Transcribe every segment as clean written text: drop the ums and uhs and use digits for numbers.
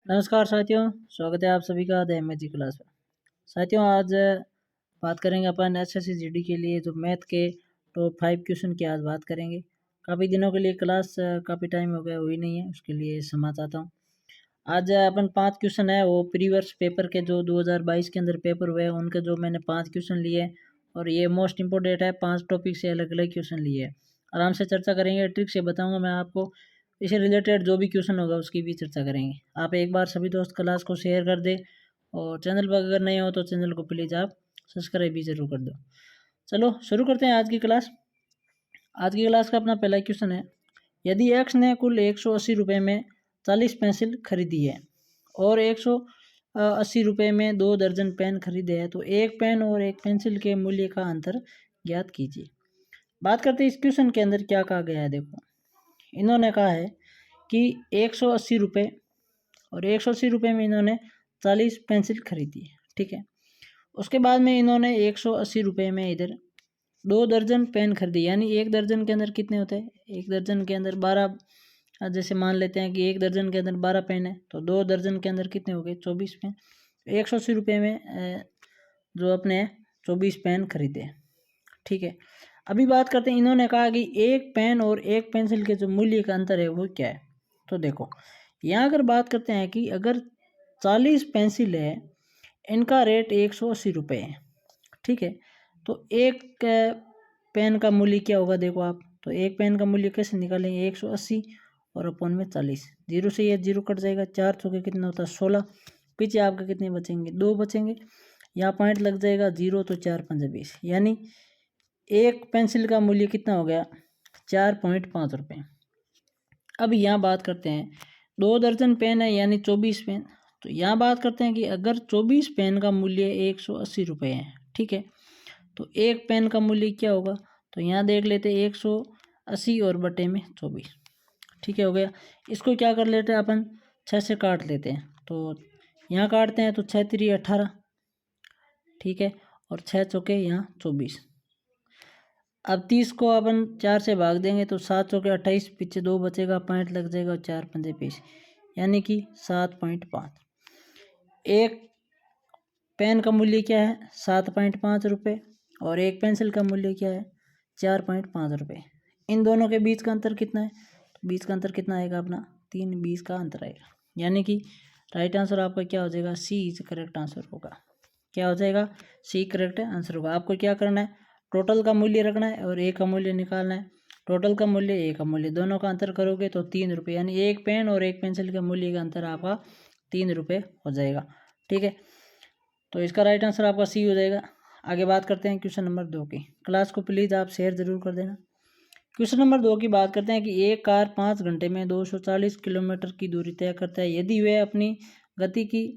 नमस्कार साथियों, स्वागत है आप सभी का द एमएजी क्लास में। साथियों, आज बात करेंगे अपन एसएससी जीडी के लिए जो मैथ के टॉप 5 क्वेश्चन की आज बात करेंगे। काफ़ी दिनों के लिए क्लास काफ़ी टाइम हो गया हुई नहीं है, उसके लिए क्षमा चाहता हूँ। आज अपन 5 क्वेश्चन है वो प्रीवियस पेपर के जो 2022 के अंदर पेपर हुए उनके जो मैंने 5 क्वेश्चन लिए और ये मोस्ट इम्पोर्टेंट है। 5 टॉपिक से अलग अलग क्वेश्चन लिए, आराम से चर्चा करेंगे, ट्रिक से बताऊँगा मैं आपको। इससे रिलेटेड जो भी क्वेश्चन होगा उसकी भी चर्चा करेंगे। आप एक बार सभी दोस्त क्लास को शेयर कर दें और चैनल पर अगर नए हो तो चैनल को प्लीज़ आप सब्सक्राइब भी ज़रूर कर दो। चलो शुरू करते हैं आज की क्लास। आज की क्लास का अपना पहला क्वेश्चन है, यदि एक्स ने कुल 180 रुपये में 40 पेंसिल खरीदी है और 180 रुपये में 2 दर्जन पेन खरीदे हैं तो एक पेन और एक पेंसिल के मूल्य का अंतर ज्ञात कीजिए। बात करते हैं इस क्वेश्चन के अंदर क्या कहा गया है। देखो, इन्होंने कहा है कि 180 रुपये और 180 रुपये में इन्होंने 40 पेंसिल खरीदी है, ठीक है। उसके बाद में इन्होंने 180 रुपये में इधर 2 दर्जन पेन खरीदी, यानी एक दर्जन के अंदर कितने होते हैं, एक दर्जन के अंदर 12। जैसे मान लेते हैं कि एक दर्जन के अंदर 12 पेन है तो 2 दर्जन के अंदर कितने हो गए, 24 पेन। 180 रुपये में जो अपने 24 पेन खरीदे, ठीक है। अभी बात करते हैं, इन्होंने कहा कि एक पेन और एक पेंसिल के जो मूल्य का अंतर है वो क्या है। तो देखो, यहाँ अगर बात करते हैं कि अगर 40 पेंसिल है, इनका रेट 180 रुपये है, ठीक है। तो एक पेन का मूल्य क्या होगा, देखो आप, तो एक पेन का मूल्य कैसे निकालेंगे, 180 और अपन में 40, जीरो से ये जीरो कट जाएगा, 4 चौके कितना होता है 16, पीछे आपका कितने बचेंगे, 2 बचेंगे, यहाँ पॉइंट लग जाएगा 0, तो 4 पंजे 20, यानी एक पेंसिल का मूल्य कितना हो गया, 4.5 रुपये। अब यहाँ बात करते हैं 2 दर्जन पेन है यानी 24 पेन, तो यहाँ बात करते हैं कि अगर 24 पेन का मूल्य 180 रुपये है, ठीक है, तो एक पेन का मूल्य क्या होगा, तो यहाँ देख लेते हैं 180 और बटे में 24, ठीक है, हो गया। इसको क्या कर लेते हैं अपन, 6 से काट लेते हैं, तो यहाँ काटते हैं तो 6 3 18, ठीक है, और 6 चौके यहाँ 24। अब 30 को अपन 4 से भाग देंगे तो 7 चौके 28, पीछे 2 बचेगा, पॉइंट लग जाएगा, 4 पंजे 20, यानी कि 7.5। एक पेन का मूल्य क्या है, 7.5 रुपये, और एक पेंसिल का मूल्य क्या है, 4.5 रुपये। इन दोनों के बीच का अंतर कितना है, तो बीच का अंतर कितना आएगा अपना, 3 20 का अंतर आएगा, यानी कि राइट आंसर आपका क्या हो जाएगा, सी इज करेक्ट आंसर होगा। क्या हो जाएगा, सी करेक्ट आंसर होगा। आपको क्या करना है, टोटल का मूल्य रखना है और ए का मूल्य निकालना है। टोटल का मूल्य, ए का मूल्य, दोनों का अंतर करोगे तो 3 रुपये, यानी एक पेन और एक पेंसिल के मूल्य का अंतर आपका 3 रुपये हो जाएगा, ठीक है। तो इसका राइट आंसर आपका सी हो जाएगा। आगे बात करते हैं क्वेश्चन नंबर 2 की। क्लास को प्लीज़ आप शेयर ज़रूर कर देना। क्वेश्चन नंबर 2 की बात करते हैं कि एक कार 5 घंटे में 240 किलोमीटर की दूरी तय करता है, यदि वह अपनी गति की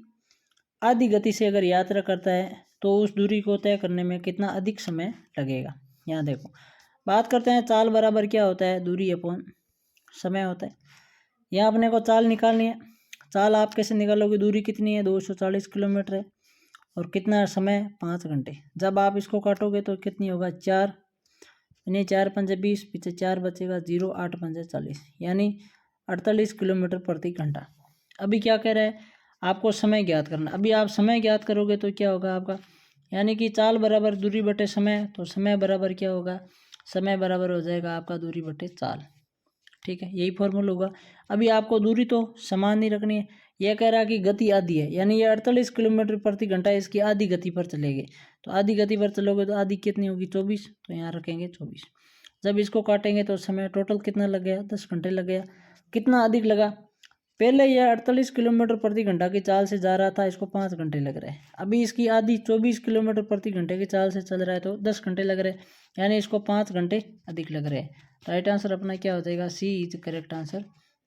आधी गति से अगर यात्रा करता है तो उस दूरी को तय करने में कितना अधिक समय लगेगा। यहाँ देखो, बात करते हैं चाल बराबर क्या होता है, दूरी अपॉन समय होता है। यहाँ अपने को चाल निकालनी है। चाल आप कैसे निकालोगे, दूरी कितनी है, 240 किलोमीटर है, और कितना समय, 5 घंटे। जब आप इसको काटोगे तो कितनी होगा, 4, यानी 4 पंजे 20, पीछे 4 बचेगा, 0, 8 पंजे 40, यानी 48 किलोमीटर प्रति घंटा। अभी क्या कह रहा है, आपको समय ज्ञात करना। अभी आप समय ज्ञात करोगे तो क्या होगा आपका, यानी कि चाल बराबर दूरी बटे समय, तो समय बराबर क्या होगा, समय बराबर हो जाएगा आपका दूरी बटे चाल, ठीक है, यही फॉर्मूला होगा। अभी आपको दूरी तो समान नहीं रखनी है। यह कह रहा है कि गति आधी है, यानी ये 48 किलोमीटर प्रति घंटा इसकी आधी गति पर चलेगी, तो आधी गति पर चलोगे तो आधी कितनी होगी, 24, तो यहाँ रखेंगे 24। जब इसको काटेंगे तो समय टोटल कितना लग गया, 10 घंटे लग गया। कितना अधिक लगा, पहले यह 48 किलोमीटर प्रति घंटा की चाल से जा रहा था, इसको 5 घंटे लग रहे हैं। अभी इसकी आधी 24 किलोमीटर प्रति घंटे की चाल से चल रहा है तो 10 घंटे लग रहे हैं, यानी इसको 5 घंटे अधिक लग रहे हैं। राइट आंसर अपना क्या हो जाएगा, सी इज करेक्ट आंसर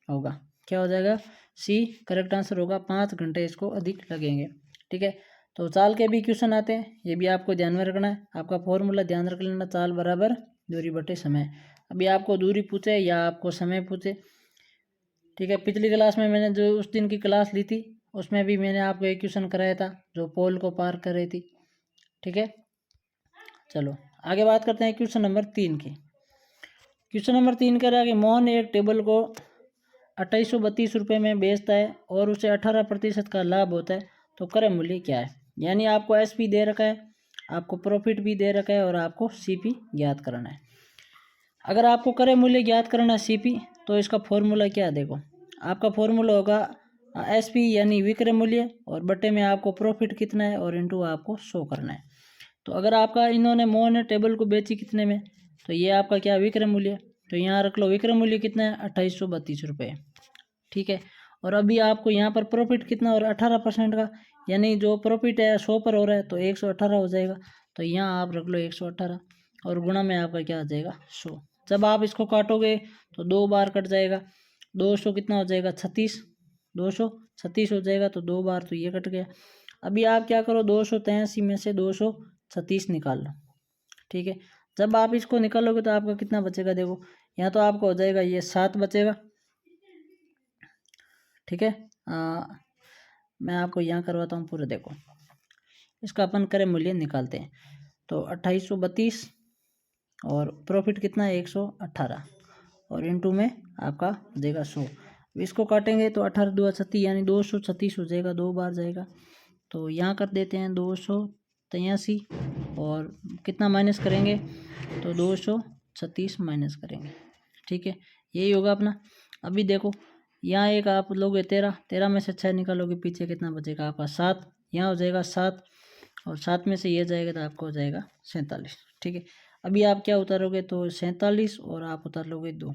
होगा। क्या हो जाएगा, सी करेक्ट आंसर होगा, 5 घंटे इसको अधिक लगेंगे, ठीक है। तो चाल के भी क्वेश्चन आते हैं, ये भी आपको ध्यान में रखना है। आपका फॉर्मूला ध्यान रख लेना, चाल बराबर दूरी बटे समय। अभी आपको दूरी पूछे या आपको समय पूछे, ठीक है। पिछली क्लास में मैंने जो उस दिन की क्लास ली थी उसमें भी मैंने आपको एक क्वेश्चन कराया था जो पोल को पार कर रही थी, ठीक है। चलो आगे बात करते हैं क्वेश्चन नंबर 3 की। क्वेश्चन नंबर 3 कह रहा है कि मोहन एक टेबल को ₹2832 में बेचता है और उसे 18% का लाभ होता है, तो क्रय मूल्य क्या है? यानी आपको एसपी दे रखा है, आपको प्रॉफिट भी दे रखा है और आपको सीपी ज्ञात करना है। अगर आपको क्रय मूल्य ज्ञात करना है सीपी, तो इसका फॉर्मूला क्या है? देखो, आपका फॉर्मूला होगा एसपी यानी विक्रय मूल्य और बटे में आपको प्रॉफिट कितना है और इनटू आपको शो करना है। तो अगर आपका इन्होंने मोहन ने टेबल को बेची कितने में, तो ये आपका क्या विक्रय मूल्य, तो यहाँ रख लो विक्रय मूल्य कितना है ₹2832। ठीक है, और अभी आपको यहाँ पर प्रॉफिट कितना और 18% का, यानी जो प्रॉफिट है 100 पर हो रहा है तो 118 हो जाएगा। तो यहाँ आप रख लो 118 और गुणा में आपका क्या आ जाएगा 100। जब आप इसको काटोगे तो 2 बार कट जाएगा, 200 कितना हो जाएगा 36, 236 हो जाएगा, तो 2 बार तो ये कट गया। अभी आप क्या करो, 283 में से 236 निकाल लो। ठीक है, जब आप इसको निकालोगे तो आपका कितना बचेगा, देखो यहाँ तो आपको हो जाएगा ये 7 बचेगा। ठीक है, मैं आपको यहाँ करवाता हूँ पूरा, देखो इसका अपन क्रय मूल्य निकालते हैं। तो 2832 और प्रॉफिट कितना है 118 और इनटू में आपका हो जाएगा 100। इसको काटेंगे तो 18 2 36 यानी 236 हो जाएगा, 2 बार जाएगा। तो यहाँ कर देते हैं 283 और कितना माइनस करेंगे, तो 236 माइनस करेंगे। ठीक है, यही होगा अपना। अभी देखो यहाँ एक आप लोगे 13 में से 6 निकालोगे, पीछे कितना बचेगा आपका 7, यहाँ हो जाएगा 7 और 7 में से ये जाएगा तो आपको हो जाएगा 47। ठीक है, अभी आप क्या उतारोगे, तो 47 और आप उतार लोगे 2।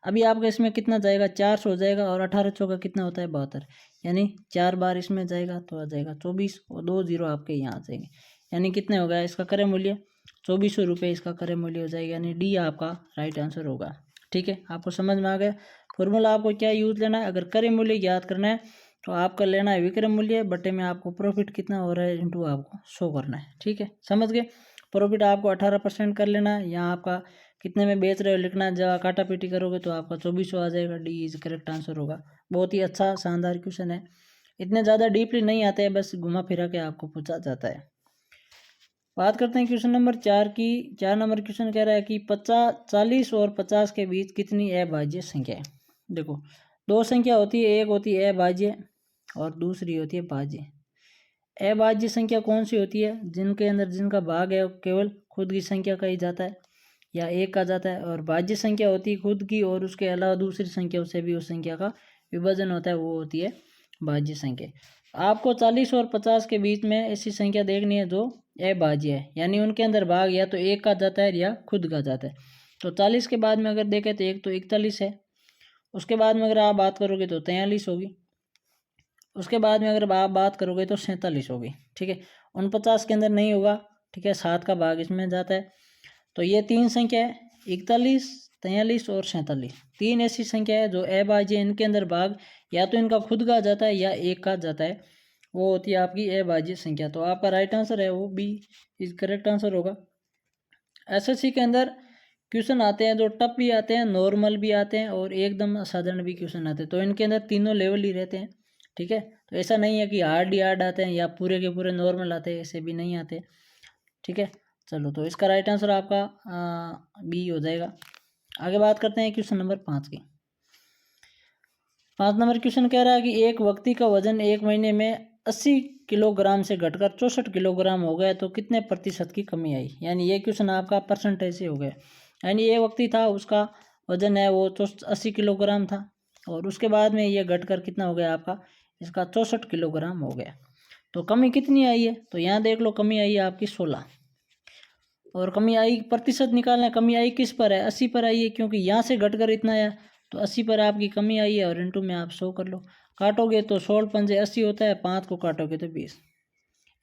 अभी आपका इसमें कितना जाएगा 400 हो जाएगा और 18 चौका कितना होता है 72, यानी 4 बार इसमें जाएगा तो आ जाएगा 24 और 2 जीरो आपके यहाँ आ जाएंगे, यानी कितने हो गया इसका क्रय मूल्य 2400 रुपये इसका क्रय मूल्य हो जाएगा, यानी डी आपका राइट आंसर होगा। ठीक है, आपको समझ में आ गया। फॉर्मूला आपको क्या यूज लेना है, अगर क्रय मूल्य ज्ञात करना है तो आपका लेना है विक्रय मूल्य बटे में आपको प्रॉफिट कितना हो रहा है इंटू आपको शो करना है। ठीक है, समझ गए। प्रॉफिट आपको 18% कर लेना है, यहाँ आपका कितने में बेच रहे हो लिखना है, जब काटा पीटी करोगे तो आपका 2400 आ जाएगा, डी इज करेक्ट आंसर होगा। बहुत ही अच्छा शानदार क्वेश्चन है, इतने ज़्यादा डीपली नहीं आते हैं, बस घुमा फिरा के आपको पूछा जाता है। बात करते हैं क्वेश्चन नंबर 4 की। 4 नंबर क्वेश्चन कह रहा है कि 40 और 50 के बीच कितनी अभाज्य संख्या है। देखो, दो संख्या होती है, एक होती है अभाज्य और दूसरी होती है भाज्य। अभाज्य संख्या कौन सी होती है, जिनके अंदर जिनका भाग है केवल खुद की संख्या का ही जाता है या एक का जाता है, और भाज्य संख्या होती है खुद की और उसके अलावा दूसरी संख्या से भी उस संख्या का विभाजन होता है, वो होती है भाज्य संख्या। आपको 40 और 50 के बीच में ऐसी संख्या देखनी है जो अभाज्य है, यानी उनके अंदर भाग या तो एक का जाता है या खुद का जाता है। तो 40 के बाद में अगर देखें तो एक तो 41 है, उसके बाद में अगर आप बात करोगे तो 43 होगी, उसके बाद में अगर आप बात करोगे तो 47 होगी। ठीक है, 49 के अंदर नहीं होगा। ठीक है, 7 का भाग इसमें जाता है। तो ये 3 संख्या है, 41, 43 और 47, 3 ऐसी संख्या है जो अभाज्य, इनके अंदर भाग या तो इनका खुद का जाता है या एक का जाता है, वो होती है आपकी अभाज्य संख्या। तो आपका राइट आंसर है वो बी इज करेक्ट आंसर होगा। एसएससी के अंदर क्वेश्चन आते हैं जो टफ भी आते हैं, नॉर्मल भी आते हैं और एकदम साधारण भी क्वेश्चन आते हैं, तो इनके अंदर तीनों लेवल ही रहते हैं। ठीक है, तो ऐसा नहीं है कि हार्ड ही हार्ड आते हैं या पूरे के पूरे नॉर्मल आते हैं, ऐसे भी नहीं आते। ठीक है, चलो तो इसका राइट आंसर आपका बी हो जाएगा। आगे बात करते हैं क्वेश्चन नंबर 5 की। 5 नंबर क्वेश्चन कह रहा है कि एक व्यक्ति का वजन एक महीने में 80 किलोग्राम से घटकर 64 किलोग्राम हो गया तो कितने प्रतिशत की कमी आई। यानी ये क्वेश्चन आपका परसेंटेज से हो गया, यानी ये व्यक्ति था उसका वजन है वो 80 किलोग्राम था और उसके बाद में ये घटकर कितना हो गया आपका, इसका 64 किलोग्राम हो गया। तो कमी कितनी आई है, तो यहाँ देख लो कमी आई है आपकी 16, और कमी आई प्रतिशत निकालना है, कमी आई किस पर है 80 पर आई है, क्योंकि यहाँ से घटकर इतना है तो 80 पर आपकी कमी आई है और इनटू में आप 100 कर लो। काटोगे तो 16 पंजे 80 होता है, 5 को काटोगे तो 20,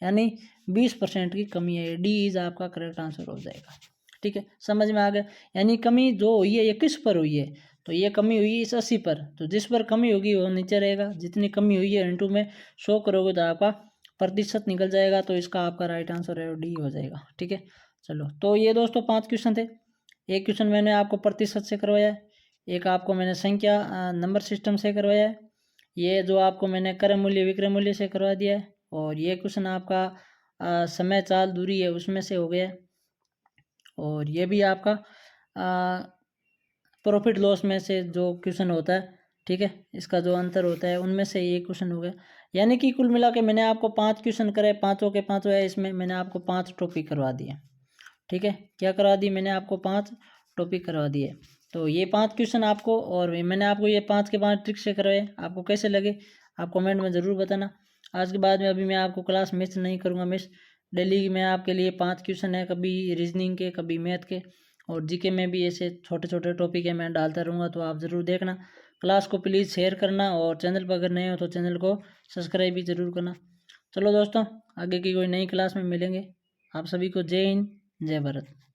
यानी 20% की कमी है। डी इज आपका करेक्ट आंसर हो जाएगा। ठीक है, समझ में आ गया। यानी कमी जो हुई है ये किस पर हुई है, तो ये कमी हुई है इस 80 पर, तो जिस पर कमी होगी वो नीचे रहेगा, जितनी कमी हुई है इनटू में 100 करोगे तो आपका प्रतिशत निकल जाएगा, तो इसका आपका राइट आंसर है डी हो जाएगा। ठीक है, चलो तो ये दोस्तों 5 क्वेश्चन थे। एक क्वेश्चन मैंने आपको प्रतिशत से करवाया है, एक आपको मैंने संख्या नंबर सिस्टम से करवाया है, ये जो आपको मैंने क्रय मूल्य विक्रय मूल्य से करवा दिया है, और ये क्वेश्चन आपका समय चाल दूरी है उसमें से हो गया, और ये भी आपका प्रॉफिट लॉस में से जो क्वेश्चन होता है। ठीक है, इसका जो अंतर होता है उनमें से ये क्वेश्चन हो गया। यानी कि कुल मिला के मैंने आपको 5 क्वेश्चन करे, पाँचों के पाँचों है, इसमें मैंने आपको 5 टॉपिक करवा दिए। ठीक है, क्या करवा दी मैंने आपको? 5 टॉपिक करवा दिए। तो ये 5 क्वेश्चन आपको, और मैंने आपको ये 5 के 5 ट्रिक से करवाए, आपको कैसे लगे आप कमेंट में ज़रूर बताना। आज के बाद में अभी मैं आपको क्लास मिस नहीं करूँगा, मिस डेली मैं आपके लिए 5 क्वेश्चन है, कभी रीजनिंग के, कभी मैथ के, और जीके में भी ऐसे छोटे छोटे टॉपिक है मैं डालता रहूँगा, तो आप ज़रूर देखना। क्लास को प्लीज़ शेयर करना, और चैनल पर अगर नए हो तो चैनल को सब्सक्राइब भी ज़रूर करना। चलो दोस्तों, आगे की कोई नई क्लास में मिलेंगे। आप सभी को जय हिंद, जय भारत।